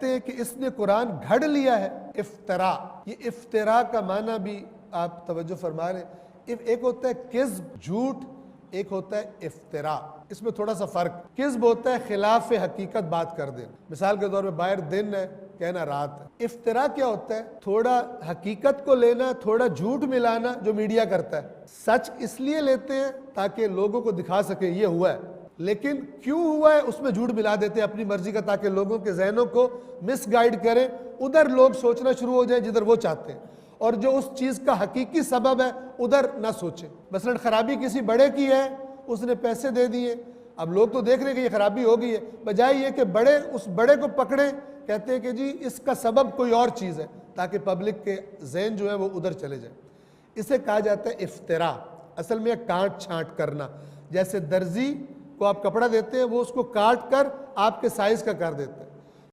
कहते हैं कि इसने कुरान घड़ लिया है। इफ्तरा, ये इफ्तरा का माना भी आप तवज्जो फरमा रहे। एक होता है किज़्ब, झूठ, एक होता है इफ्तरा। इसमें थोड़ा सा फर्क। किज़्ब होता है खिलाफ हकीकत बात कर देना, मिसाल के तौर पे बाहर दिन है कहना रात है। इफ्तरा क्या होता है? थोड़ा हकीकत को लेना, थोड़ा झूठ मिलाना, जो मीडिया करता है। सच इसलिए लेते हैं ताकि लोगों को दिखा सके ये हुआ है, लेकिन क्यों हुआ है उसमें झूठ मिला देते हैं अपनी मर्जी का, ताकि लोगों के जहनों को मिसगाइड करें, उधर लोग सोचना शुरू हो जाए जिधर वो चाहते हैं, और जो उस चीज़ का हकीकी सबब है उधर ना सोचें। मसलन खराबी किसी बड़े की है, उसने पैसे दे दिए, अब लोग तो देख रहे हैं कि ये खराबी हो गई है, बजाय ये कि बड़े उस बड़े को पकड़े, कहते हैं कि जी इसका सबब कोई और चीज़ है, ताकि पब्लिक के जहन जो है वो उधर चले जाए। इसे कहा जाता है इफ्तरा। असल में काट छांट करना, जैसे दर्जी को आप कपड़ा देते हैं वो उसको काट कर आपके साइज का कर देते हैं,